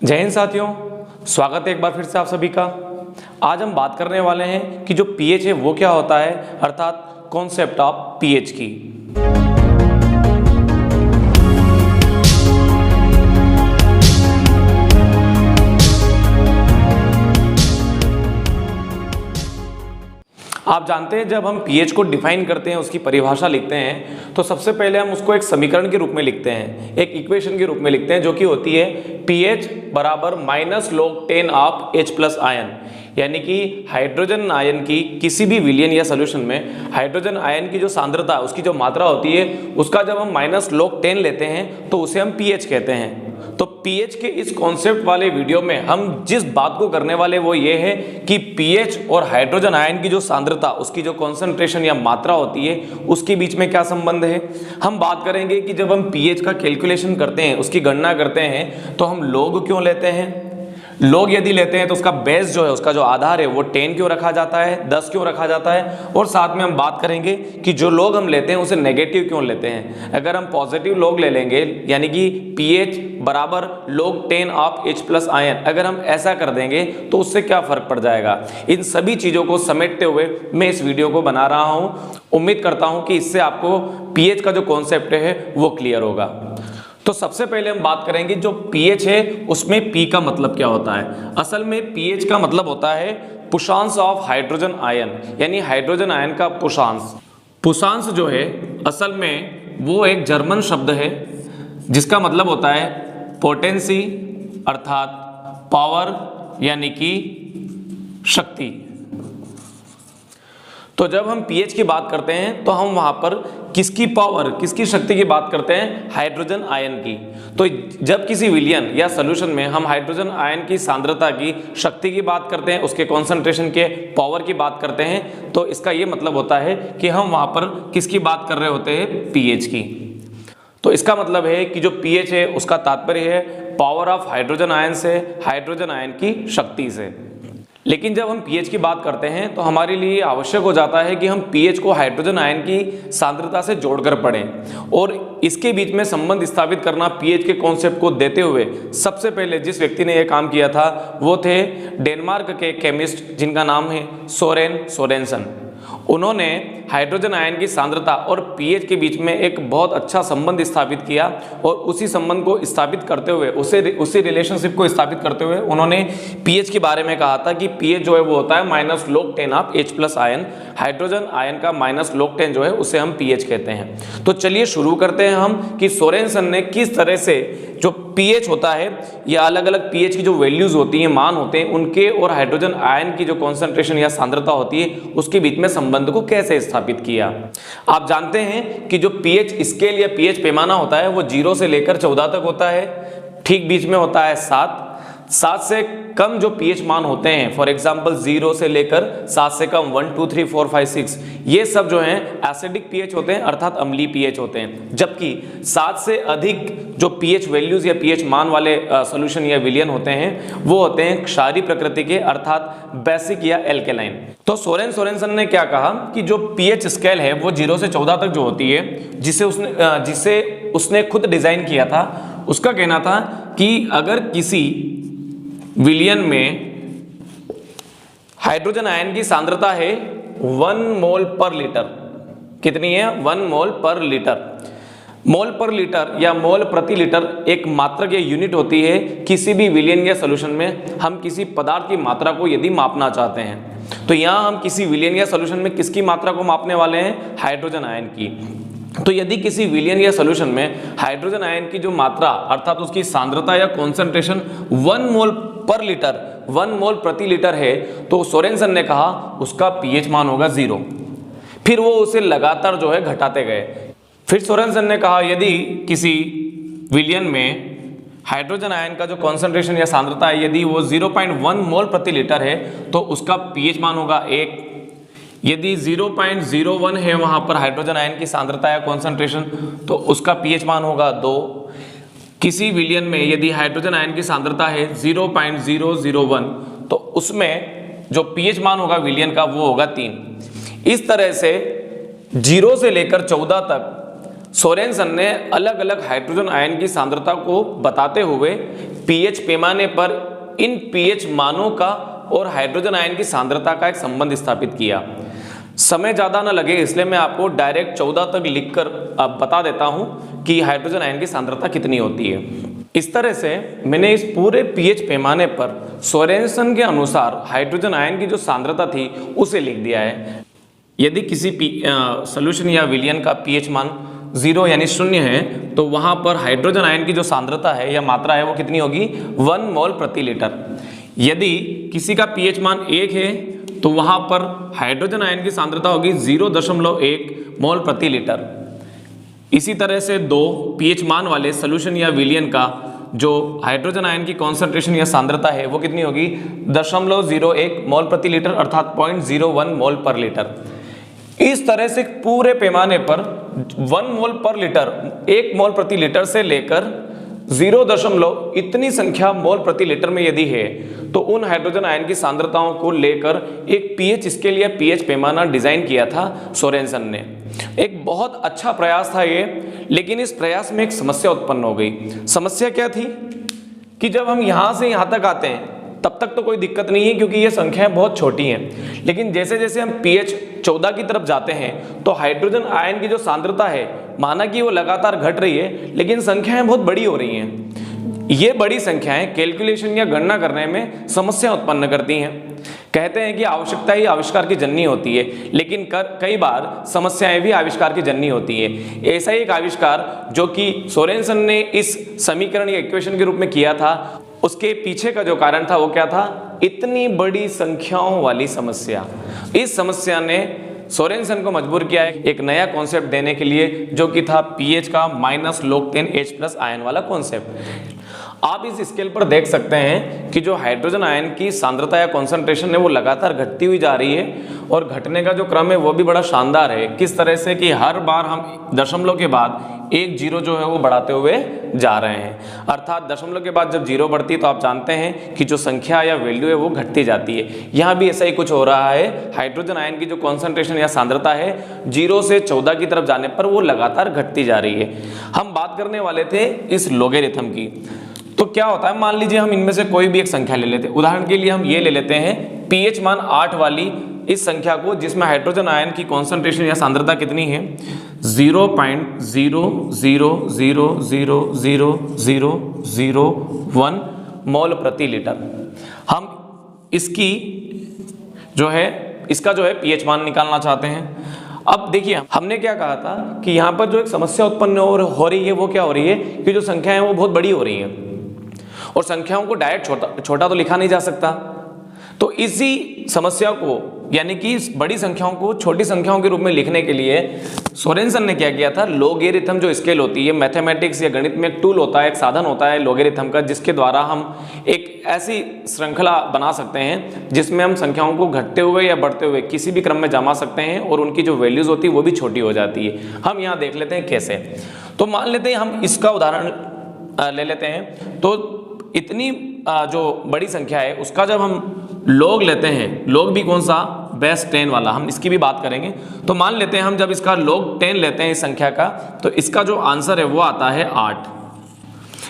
जय हिंद साथियों, स्वागत है एक बार फिर से आप सभी का। आज हम बात करने वाले हैं कि जो पीएच है वो क्या होता है, अर्थात कॉन्सेप्ट ऑफ पीएच की। आप जानते हैं जब हम pH को डिफाइन करते हैं, उसकी परिभाषा लिखते हैं, तो सबसे पहले हम उसको एक समीकरण के रूप में लिखते हैं, एक इक्वेशन के रूप में लिखते हैं, जो कि होती है pH बराबर -log10 of H plus ion. यानी कि हाइड्रोजन आयन की किसी भी विलयन या सोल्यूशन में हाइड्रोजन आयन की जो सांद्रता, उसकी जो मात्रा होती है, उसका जब हम -log10 लेते हैं तो उसे हम pH कहते हैं। तो pH के इस कॉन्सेप्ट वाले वीडियो में हम जिस बात को करने वाले वो ये है कि pH और हाइड्रोजन आयन की जो सांद्रता, उसकी जो कॉन्सेंट्रेशन या मात्रा होती है, उसके बीच में क्या संबंध है। हम बात करेंगे कि जब हम pH का कैलकुलेशन करते हैं, उसकी गणना करते हैं, तो हम log क्यों लेते हैं। log यदि लेते हैं तो उसका बेस जो है, उसका जो आधार है वो 10 क्यों रखा जाता है, 10 क्यों रखा जाता है। और साथ में हम बात करेंगे कि जो log हम लेते हैं उसे नेगेटिव क्यों लेते हैं। अगर हम पॉजिटिव log ले लेंगे, यानी कि pH बराबर log10 of H plus ion, अगर हम ऐसा कर देंगे तो उससे क्या फर्क पड़ जाएगा। इन सभी चीज़ों को समेटते हुए मैं इस वीडियो को बना रहा हूँ। उम्मीद करता हूँ कि इससे आपको pH का जो कॉन्सेप्ट है वो क्लियर होगा। तो सबसे पहले हम बात करेंगे जो pH है उसमें P का मतलब क्या होता है। असल में pH का मतलब होता है पुषांश ऑफ हाइड्रोजन आयन, यानी हाइड्रोजन आयन का पुषांश। पुषांश जो है असल में वो एक जर्मन शब्द है जिसका मतलब होता है पोटेंसी, अर्थात पावर यानी कि शक्ति। तो जब हम pH की बात करते हैं तो हम वहां पर किसकी पावर, किसकी शक्ति की बात करते हैं, हाइड्रोजन आयन की। तो जब किसी विलयन या सॉल्यूशन में हम हाइड्रोजन आयन की सांद्रता की शक्ति की बात करते हैं, उसके कॉन्सेंट्रेशन के पावर की बात करते हैं, तो इसका ये मतलब होता है कि हम वहां पर किसकी बात कर रहे होते हैं, pH की। तो इसका मतलब है कि जो pH है उसका तात्पर्य है पावर ऑफ हाइड्रोजन आयन से, हाइड्रोजन आयन की शक्ति से। लेकिन जब हम pH की बात करते हैं तो हमारे लिए आवश्यक हो जाता है कि हम pH को हाइड्रोजन आयन की सांद्रता से जोड़कर पढ़ें। और इसके बीच में संबंध स्थापित करना pH के कॉन्सेप्ट को देते हुए सबसे पहले जिस व्यक्ति ने यह काम किया था वो थे डेनमार्क के केमिस्ट जिनका नाम है सोरेन सोरेनसन। उन्होंने हाइड्रोजन आयन की सांद्रता और pH के बीच में एक बहुत अच्छा संबंध स्थापित किया और उसी संबंध को स्थापित करते हुए, उसी रिलेशनशिप को स्थापित करते हुए उन्होंने pH के बारे में कहा था कि pH जो है वो होता है -log10 of H plus ion. Hydrogen ion का -log10 जो है उसे हम pH कहते हैं। तो चलिए शुरू करते हैं हम कि सोरेनसन ने किस तरह से जो pH होता है या अलग अलग pH की जो वैल्यूज होती हैं, मान होते हैं, उनके और हाइड्रोजन आयन की जो कॉन्सेंट्रेशन या सांद्रता होती है उसके बीच में संबंध को कैसे स्थापित किया। आप जानते हैं कि जो pH स्केल या pH पैमाना होता है वो 0 से लेकर 14 तक होता है। ठीक बीच में होता है 7 से कम जो pH मान होते हैं, फॉर एग्जांपल 0 से लेकर 7 से कम 1 2 3 4 5 6, ये सब जो हैं एसिडिक pH होते हैं, अर्थात अम्लीय pH होते हैं। जबकि 7 से अधिक जो pH वैल्यूज या pH मान वाले सॉल्यूशन या विलयन होते हैं वो होते हैं क्षारीय प्रकृति के, अर्थात बेसिक या एल्केलाइन। तो सोरेनसन ने क्या कहा कि जो pH स्केल है वो 0 से 14 तक जो होती है, जिसे उसने खुद डिजाइन किया था, उसका कहना था कि अगर किसी विलयन में हाइड्रोजन आयन की सांद्रता है 1 मोल पर लीटर, कितनी है, 1 मोल पर लीटर। मोल पर लीटर या मोल प्रति लीटर एक मात्रक या यूनिट होती है किसी भी विलयन या सॉल्यूशन में हम किसी पदार्थ की मात्रा को यदि मापना चाहते हैं। तो यहाँ हम किसी विलयन या सॉल्यूशन में किसकी मात्रा को मापने वाले हैं, हाइड्रोजन आयन की। तो यदि किसी विलयन या सॉल्यूशन में हाइड्रोजन आयन की जो मात्रा, अर्थात उसकी सांद्रता या कॉन्सेंट्रेशन 1 मोल पर लीटर, 1 मोल प्रति लीटर है, तो सोरेनसन ने कहा उसका pH मान होगा 0। फिर वो उसे लगातार जो है घटाते गए। फिर सोरेनसन ने कहा यदि किसी विलयन में हाइड्रोजन आयन का जो कॉन्सेंट्रेशन या सांद्रता है, यदि वो 0.1 मोल प्रति लीटर है तो उसका pH मान होगा 1। यदि 0.01 है वहां पर हाइड्रोजन आयन की सांद्रता या कॉन्सेंट्रेशन, तो उसका pH मान होगा 2। किसी विलयन में यदि हाइड्रोजन आयन की सांद्रता है 0.001, तो उसमें जो pH मान होगा विलयन का वो होगा 3। इस तरह से 0 से लेकर 14 तक सोरेनसन ने अलग अलग हाइड्रोजन आयन की सांद्रता को बताते हुए पीएच पैमाने पर इन पीएच मानों का और हाइड्रोजन आयन की सांद्रता का एक संबंध स्थापित किया। समय ज़्यादा ना लगे इसलिए मैं आपको डायरेक्ट 14 तक लिखकर बता देता हूँ कि हाइड्रोजन आयन की सांद्रता कितनी होती है। इस तरह से मैंने इस पूरे पीएच पैमाने पर सोरेनसन के अनुसार हाइड्रोजन आयन की जो सांद्रता थी उसे लिख दिया है। यदि किसी सॉल्यूशन या विलयन का पीएच मान 0 यानी 0 है तो वहाँ पर हाइड्रोजन आयन की जो सांद्रता है या मात्रा है वो कितनी होगी 1 मोल प्रति लीटर। यदि किसी का पीएच मान 1 है तो वहाँ पर हाइड्रोजन आयन की सांद्रता होगी 0.1 मोल प्रति लीटर। इसी तरह से 2 पीएच मान वाले सॉल्यूशन या विलयन का जो हाइड्रोजन आयन की कॉन्सेंट्रेशन या सांद्रता है वो कितनी होगी 0.01 मोल प्रति लीटर अर्थात 0.01 मोल पर लीटर। इस तरह से पूरे पैमाने पर 1 मोल पर लीटर 1 मोल प्रति लीटर से लेकर 0 इतनी संख्या मोल प्रति लीटर में यदि है तो उन हाइड्रोजन आयन की सांद्रताओं को लेकर एक पीएच स्केल या पीएच पैमाना डिजाइन किया था सोरेनसन ने। एक बहुत अच्छा प्रयास था ये, लेकिन इस प्रयास में एक समस्या उत्पन्न हो गई। समस्या क्या थी कि जब हम यहाँ से यहाँ तक आते हैं तब तक तो कोई दिक्कत नहीं है क्योंकि ये संख्याएं बहुत छोटी हैं, लेकिन जैसे जैसे हम पीएच 14 की तरफ जाते हैं तो हाइड्रोजन आयन की जो सांद्रता है माना कि वो लगातार घट रही है लेकिन संख्याएं बहुत बड़ी हो रही हैं। ये बड़ी संख्याएं कैलकुलेशन या गणना करने में समस्या उत्पन्न करती हैं। कहते हैं कि आवश्यकता ही आविष्कार की जननी होती है, लेकिन कई बार समस्याएं भी आविष्कार की जननी होती है। ऐसा ही एक आविष्कार जो कि सोरेनसन ने इस समीकरण या इक्वेशन के रूप में किया था, उसके पीछे का जो कारण था वो क्या था, इतनी बड़ी संख्याओं वाली समस्या। इस समस्या ने सोरेनसन को मजबूर किया है एक नया कॉन्सेप्ट देने के लिए जो कि था पीएच का -log10H+ आयन वाला कॉन्सेप्ट। आप इस स्केल पर देख सकते हैं कि जो हाइड्रोजन आयन की सांद्रता या कॉन्सेंट्रेशन है वो लगातार घटती हुई जा रही है और घटने का जो क्रम है वो भी बड़ा शानदार है। किस तरह से कि हर बार हम दशमलव के बाद एक जीरो जो है वो बढ़ाते हुए जा रहे हैं, अर्थात दशमलव के बाद जब जीरो बढ़ती है तो आप जानते हैं कि जो संख्या या वैल्यू है वो घटती जाती है। यहाँ भी ऐसा ही कुछ हो रहा है। हाइड्रोजन आयन की जो कॉन्सेंट्रेशन या सांद्रता है 0 से 14 की तरफ जाने पर वो लगातार घटती जा रही है। हम बात करने वाले थे इस लोगेरिथम की। तो क्या होता है, मान लीजिए हम इनमें से कोई भी एक संख्या ले लेते हैं। उदाहरण के लिए हम ये ले लेते हैं पीएच मान 8 वाली इस संख्या को, जिसमें हाइड्रोजन आयन की कॉन्सेंट्रेशन या सांद्रता कितनी है 0.00000001 मोल प्रति लीटर। हम इसकी इसका जो है पीएच मान निकालना चाहते हैं। अब देखिए हमने क्या कहा था कि यहाँ पर जो एक समस्या उत्पन्न हो रही है वो क्या हो रही है कि जो संख्याएं वो बहुत बड़ी हो रही हैं और संख्याओं को डायरेक्ट छोटा तो लिखा नहीं जा सकता। तो इसी समस्या को यानी कि इस बड़ी संख्याओं को छोटी संख्याओं के रूप में लिखने के लिए सोरेनसन ने क्या किया था, लोगेरिथम जो स्केल होती है मैथमेटिक्स या गणित में एक टूल होता है, एक साधन होता है लोगेरिथम का, जिसके द्वारा हम एक ऐसी श्रृंखला बना सकते हैं जिसमें हम संख्याओं को घटते हुए या बढ़ते हुए किसी भी क्रम में जमा सकते हैं और उनकी जो वैल्यूज होती है वो भी छोटी हो जाती है। हम यहाँ देख लेते हैं कैसे। तो मान लेते हैं हम इसका उदाहरण ले लेते हैं। तो इतनी जो बड़ी संख्या है उसका जब हम लॉग लेते हैं, लॉग भी कौन सा, बेस 10 वाला, हम इसकी भी बात करेंगे। तो मान लेते हैं हम जब इसका log 10 लेते हैं इस संख्या का, तो इसका जो आंसर है वो आता है 8।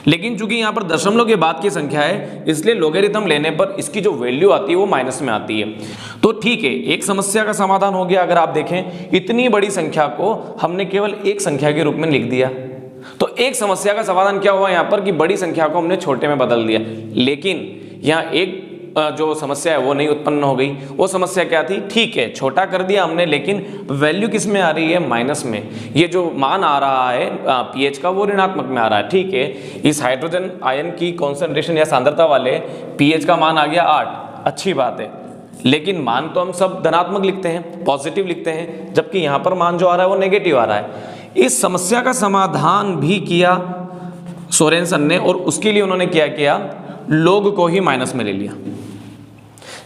लेकिन चूंकि यहाँ पर दशमलव के बाद की संख्या है इसलिए लोगेरिथम लेने पर इसकी जो वैल्यू आती है वो माइनस में आती है। तो ठीक है, एक समस्या का समाधान हो गया। अगर आप देखें इतनी बड़ी संख्या को हमने केवल एक संख्या के रूप में लिख दिया, तो एक समस्या का समाधान क्या हुआ यहाँ पर कि बड़ी संख्या को हमने छोटे में बदल दिया। लेकिन यहाँ एक जो समस्या है वो नहीं उत्पन्न हो गई। वो समस्या क्या थी, ठीक है छोटा कर दिया हमने लेकिन वैल्यू किस में आ रही है, माइनस में। ये जो मान आ रहा है पीएच का वो ऋणात्मक में आ रहा है। ठीक है, इस हाइड्रोजन आयन की कॉन्सेंट्रेशन या सांद्रता वाले पीएच का मान आ गया 8, अच्छी बात है। लेकिन मान तो हम सब धनात्मक लिखते हैं, पॉजिटिव लिखते हैं, जबकि यहाँ पर मान जो आ रहा है वो नेगेटिव आ रहा है। इस समस्या का समाधान भी किया सोरेनसन ने और उसके लिए उन्होंने क्या किया, log को ही माइनस में ले लिया।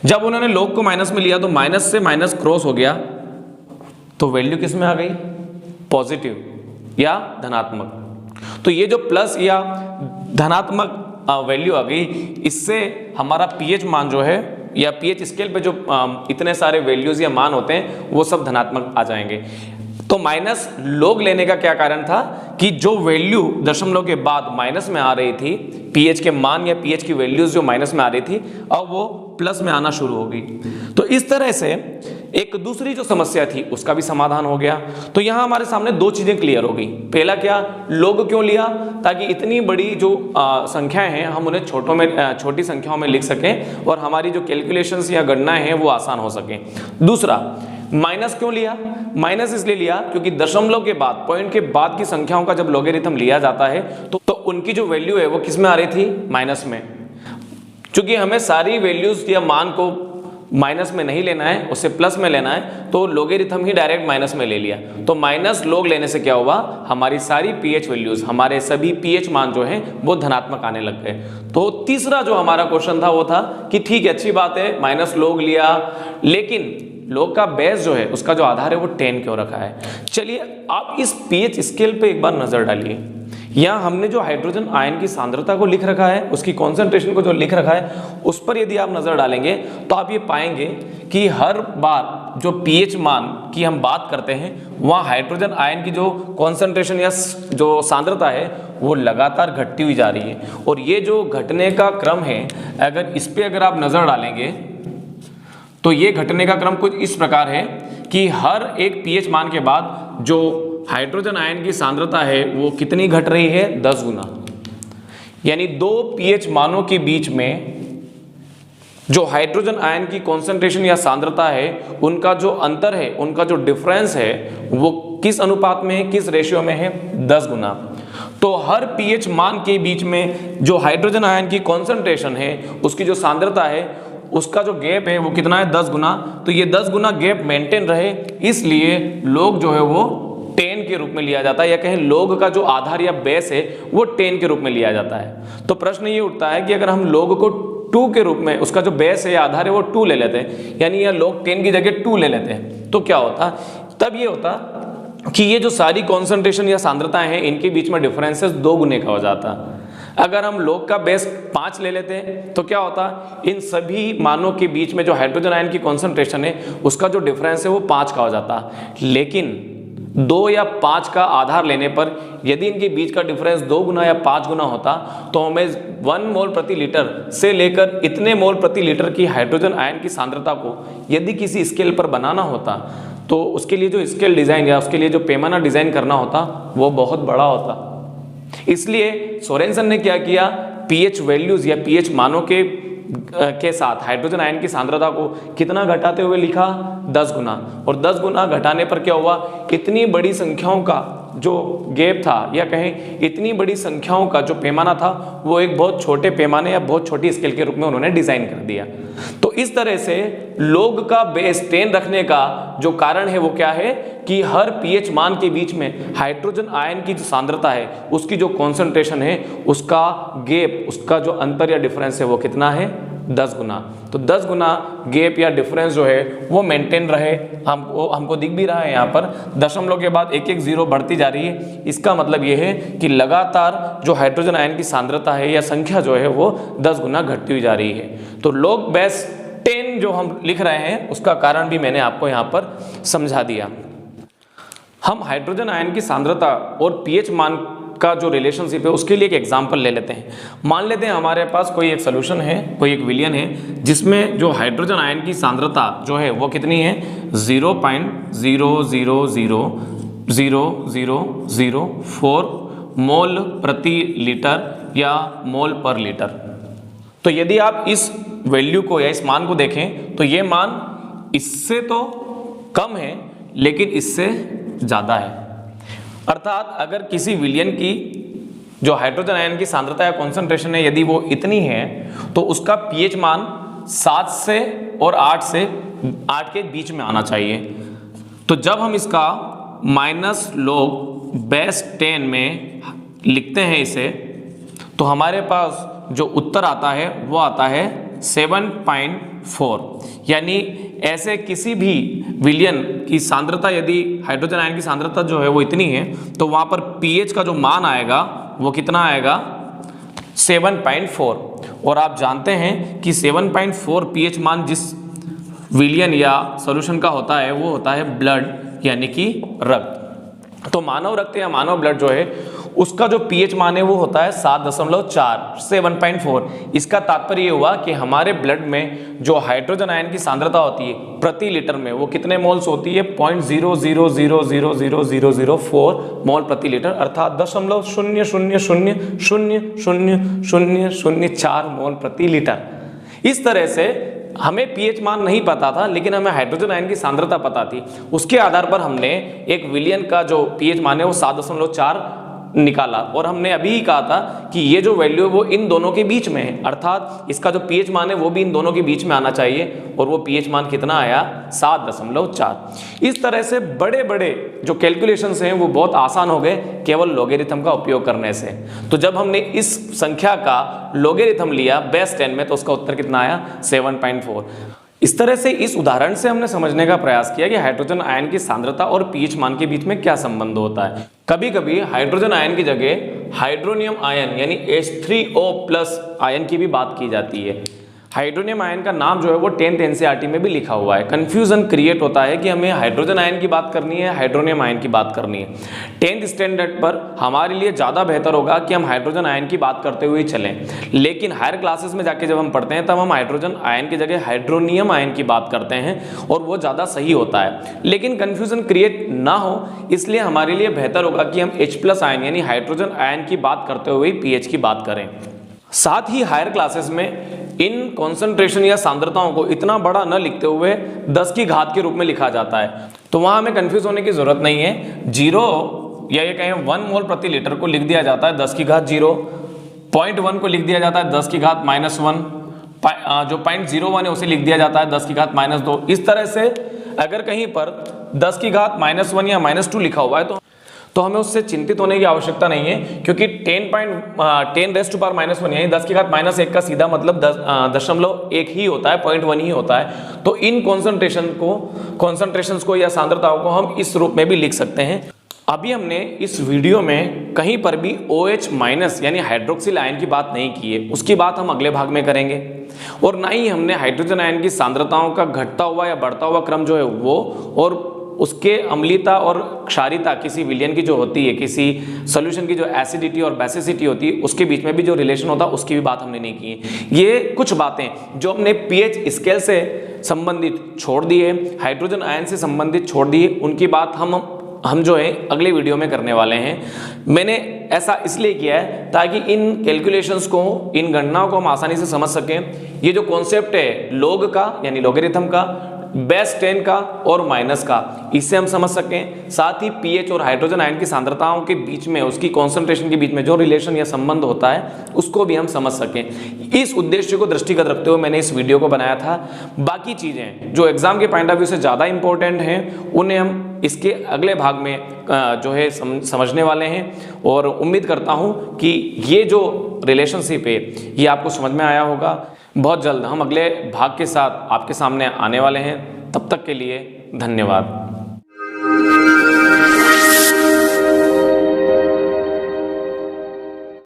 जब उन्होंने log को माइनस में लिया तो माइनस से माइनस क्रॉस हो गया तो वैल्यू किस में आ गई, पॉजिटिव या धनात्मक। तो ये जो प्लस या धनात्मक वैल्यू आ गई, इससे हमारा पीएच मान जो है या पीएच स्केल पे जो इतने सारे वैल्यूज या मान होते हैं वो सब धनात्मक आ जाएंगे। तो माइनस log लेने का क्या कारण था कि जो वैल्यू दशमलव के बाद माइनस में आ रही थी, pH के मान या pH की वैल्यूज जो माइनस में आ रही थी, अब वो प्लस में आना शुरू हो गई। तो इस तरह से एक दूसरी जो समस्या थी उसका भी समाधान हो गया। तो यहाँ हमारे सामने दो चीजें क्लियर हो गई। पहला क्या, log क्यों लिया, ताकि इतनी बड़ी जो संख्याएं हैं हम उन्हें छोटी संख्याओं में लिख सकें और हमारी जो कैलकुलेशंस या गणनाएं हैं वो आसान हो सकें। दूसरा, माइनस क्यों लिया, माइनस इसलिए लिया क्योंकि दशमलव के बाद, पॉइंट के बाद की संख्याओं का जब लॉगरिथम लिया जाता है तो उनकी जो वैल्यू है वो किस में आ रही थी, माइनस में। चूंकि हमें सारी वैल्यूज या मान को माइनस में नहीं लेना है, उससे प्लस में लेना है, तो लॉगरिथम ही डायरेक्ट माइनस में ले लिया। तो माइनस log लेने से क्या हुआ, हमारी सारी pH वैल्यूज, हमारे सभी pH मान जो हैं वो धनात्मक आने लग गए। तो तीसरा जो हमारा क्वेश्चन था वो था कि ठीक है, अच्छी बात है, माइनस log लिया, लेकिन log का बेस जो है, उसका जो आधार है वो 10 क्यों रखा है। चलिए आप इस pH स्केल पे एक बार नजर डालिए। यहाँ हमने जो हाइड्रोजन आयन की सांद्रता को लिख रखा है, उसकी कॉन्सेंट्रेशन को जो लिख रखा है, उस पर यदि आप नजर डालेंगे तो आप ये पाएंगे कि हर बार जो pH मान की हम बात करते हैं, वहाँ हाइड्रोजन आयन की जो कॉन्सेंट्रेशन या जो सांद्रता है वो लगातार घटती हुई जा रही है। और ये जो घटने का क्रम है, अगर इस पे अगर आप नजर डालेंगे तो ये घटने का क्रम कुछ इस प्रकार है कि हर एक pH मान के बाद जो हाइड्रोजन आयन की सांद्रता है वो कितनी घट रही है, 10 गुना। यानी दो pH मानों के बीच में जो हाइड्रोजन आयन की कॉन्सेंट्रेशन या सांद्रता है, उनका जो अंतर है, उनका जो डिफरेंस है, वो किस अनुपात में है, किस रेशियो में है, 10 गुना। तो हर pH मान के बीच में जो हाइड्रोजन आयन की कॉन्सेंट्रेशन है, उसकी जो सांद्रता है, उसका जो गैप है वो कितना है, 10 गुना। तो ये 10 गुना गैप मेंटेन रहे, इसलिए log जो है वो 10 के रूप में लिया जाता है, या कहें log का जो आधार या बेस है वो 10 के रूप में लिया जाता है। तो प्रश्न ये उठता है कि अगर हम log को 2 के रूप में, उसका जो बेस है या आधार है वो 2 ले लेते हैं, यानी यह log 10 की जगह 2 ले लेते हैं, तो क्या होता, तब ये होता कि ये जो सारी कॉन्सेंट्रेशन या सांद्रताएं हैं, इनके बीच में डिफरेंसेस 2 गुने का हो जाता। अगर हम log का बेस 5 ले लेते हैं तो क्या होता, इन सभी मानों के बीच में जो हाइड्रोजन आयन की कॉन्सेंट्रेशन है, उसका जो डिफरेंस है वो 5 का हो जाता। लेकिन 2 या 5 का आधार लेने पर यदि इनके बीच का डिफरेंस 2 गुना या 5 गुना होता, तो हमें 1 मोल प्रति लीटर से लेकर इतने मोल प्रति लीटर की हाइड्रोजन आयन की सांद्रता को यदि किसी स्केल पर बनाना होता, तो उसके लिए जो स्केल डिजाइन या उसके लिए जो पैमाना डिजाइन करना होता वो बहुत बड़ा होता। इसलिए सोरेनसन ने क्या किया, pH वैल्यूज या pH मानों के साथ हाइड्रोजन आयन की सांद्रता को कितना घटाते हुए लिखा, 10 गुना। और 10 गुना घटाने पर क्या हुआ, इतनी बड़ी संख्याओं का जो गैप था, या कहें इतनी बड़ी संख्याओं का जो पैमाना था, वो एक बहुत छोटे पैमाने या बहुत छोटी स्केल के रूप में उन्होंने डिजाइन कर दिया। तो इस तरह से log का बेस 10 रखने का जो कारण है वो क्या है कि हर pH मान के बीच में हाइड्रोजन आयन की जो सांद्रता है, उसकी जो कॉन्सेंट्रेशन है, उसका गैप, उसका जो अंतर या डिफरेंस है वो कितना है, 10 गुना। तो 10 गुना गैप या डिफरेंस जो है वो मेंटेन रहे। हमको दिख भी रहा है यहाँ पर दशमलव के बाद एक एक जीरो बढ़ती जा रही है। इसका मतलब ये है कि लगातार जो हाइड्रोजन आयन की सांद्रता है या संख्या जो है वो 10 गुना घटती हुई जा रही है। तो log बेस 10 जो हम लिख रहे हैं उसका कारण भी मैंने आपको यहाँ पर समझा दिया। हम हाइड्रोजन आयन की सांद्रता और pH मान का जो रिलेशनशिप है उसके लिए एक एग्जांपल ले लेते हैं। मान लेते हैं हमारे पास कोई एक सोल्यूशन है, कोई एक विलियन है, जिसमें जो हाइड्रोजन आयन की सांद्रता जो है वो कितनी है, 0.000004 मोल प्रति लीटर या मोल पर लीटर। तो यदि आप इस वैल्यू को या इस मान को देखें तो ये मान इससे तो कम है लेकिन इससे ज़्यादा है। अर्थात अगर किसी विलियन की जो हाइड्रोजन आयन की सांद्रता या कॉन्सेंट्रेशन है यदि वो इतनी है तो उसका pH मान 7 से और 8 के बीच में आना चाहिए। तो जब हम इसका -log बेस 10 में लिखते हैं इसे, तो हमारे पास जो उत्तर आता है वो आता है 7.4। यानी ऐसे किसी भी विलियन की सांद्रता, यदि हाइड्रोजन आयन की सांद्रता जो है वो इतनी है, तो वहाँ पर pH का जो मान आएगा वो कितना आएगा, 7.4। और आप जानते हैं कि 7.4 pH मान जिस विलियन या सॉल्यूशन का होता है वो होता है ब्लड, यानी कि रक्त। तो मानव रक्त या मानव ब्लड जो है उसका जो पीएच मान है वो होता है 7.4 से 1.4। इसका तात्पर्य ये हुआ कि हमारे ब्लड में जो हाइड्रोजन आयन की सांद्रता होती है प्रति लीटर में वो कितने मोल्स होती है 0.0000004 मोल प्रति लीटर, अर्थात 0.0000004 मोल प्रति लीटर। इस तरह से हमें पीएच मान नहीं पता था, लेकिन हमें हाइड्रोजन आयन की सांद्रता पता थी। उसके आधार पर हमने एक विलियन का जो पीएच मान है वो 7.4 निकाला और हमने अभी ही कहा था कि ये जो वैल्यू है वो इन दोनों के बीच में है, अर्थात इसका जो पीएच मान है वो भी इन दोनों के बीच में आना चाहिए, और वो पीएच मान कितना आया 7.4। इस तरह से बड़े बड़े जो कैलकुलेशंस हैं वो बहुत आसान हो गए केवल लॉगरिथम का उपयोग करने से। तो जब हमने इस संख्या का लॉगरिथम लिया बेस 10 में तो उसका उत्तर कितना आया 7.4। इस तरह से इस उदाहरण से हमने समझने का प्रयास किया कि हाइड्रोजन आयन की सांद्रता और पीएच मान के बीच में क्या संबंध होता है। कभी कभी हाइड्रोजन आयन की जगह हाइड्रोनियम आयन यानी H3O+ आयन की भी बात की जाती है। हाइड्रोनियम आयन का नाम जो है वो 10th NCERT में भी लिखा हुआ है। कंफ्यूजन क्रिएट होता है कि हमें हाइड्रोजन आयन की बात करनी है, हाइड्रोनियम आयन की बात करनी है। 10th स्टैंडर्ड पर हमारे लिए ज़्यादा बेहतर होगा कि हम हाइड्रोजन आयन की बात करते हुए चलें, लेकिन हायर क्लासेस में जाके जब हम पढ़ते हैं तब हम हाइड्रोजन आयन की जगह हाइड्रोनियम आयन की बात करते हैं और वो ज़्यादा सही होता है। लेकिन कन्फ्यूजन क्रिएट ना हो इसलिए हमारे लिए बेहतर होगा कि हम H+ आयन यानी हाइड्रोजन आयन की बात करते हुए पीएच की बात करें। साथ ही हायर क्लासेस में इन कॉन्सेंट्रेशन या सांद्रताओं को इतना बड़ा न लिखते हुए 10 की घात के रूप में लिखा जाता है, तो वहां हमें कंफ्यूज होने की जरूरत नहीं है। 0 या ये कहें 1 मोल प्रति लीटर को लिख दिया जाता है 10 की घात 0, 0.1 को लिख दिया जाता है 10 की घात -1, जो 0.01 है उसे लिख दिया जाता है 10 की घात -2। इस तरह से अगर कहीं पर 10 की घात -1 या -2 लिखा हुआ है तो हमें उससे चिंतित होने की आवश्यकता नहीं है, क्योंकि 10⁻⁻1 यानी 10 की घात -1 का सीधा मतलब 0.1 ही होता है, 0.1 ही होता है। तो इन कॉन्सेंट्रेशंस को या सांद्रताओं को हम इस रूप में भी लिख सकते हैं। अभी हमने इस वीडियो में कहीं पर भी OH- यानी हाइड्रोक्सिल आयन की बात नहीं की है, उसकी बात हम अगले भाग में करेंगे। और ना ही हमने हाइड्रोजन आयन की सांद्रताओं का घटता हुआ या बढ़ता हुआ क्रम जो है वो, और उसके अम्लीता और क्षारीयता किसी विलयन की जो होती है, किसी सॉल्यूशन की जो एसिडिटी और बेसिसिटी होती है उसके बीच में भी जो रिलेशन होता है उसकी भी बात हमने नहीं की है। ये कुछ बातें जो हमने पीएच स्केल से संबंधित छोड़ दी है, हाइड्रोजन आयन से संबंधित छोड़ दी है, उनकी बात हम जो है अगले वीडियो में करने वाले हैं। मैंने ऐसा इसलिए किया है ताकि इन कैलकुलेशंस को, इन गणनाओं को हम आसानी से समझ सकें। ये जो कॉन्सेप्ट है लॉग का यानी लॉगरिथम का, बेस 10 का और माइनस का, इससे हम समझ सकें। साथ ही पीएच और हाइड्रोजन आयन की सांद्रताओं के बीच में, उसकी कॉन्सेंट्रेशन के बीच में जो रिलेशन या संबंध होता है उसको भी हम समझ सकें। इस उद्देश्य को दृष्टिगत रखते हुए मैंने इस वीडियो को बनाया था। बाकी चीज़ें जो एग्जाम के पॉइंट ऑफ व्यू से ज़्यादा इंपॉर्टेंट हैं उन्हें हम इसके अगले भाग में जो है समझने वाले हैं, और उम्मीद करता हूं कि ये जो रिलेशनशिप है ये आपको समझ में आया होगा। बहुत जल्द हम अगले भाग के साथ आपके सामने आने वाले हैं। तब तक के लिए धन्यवाद।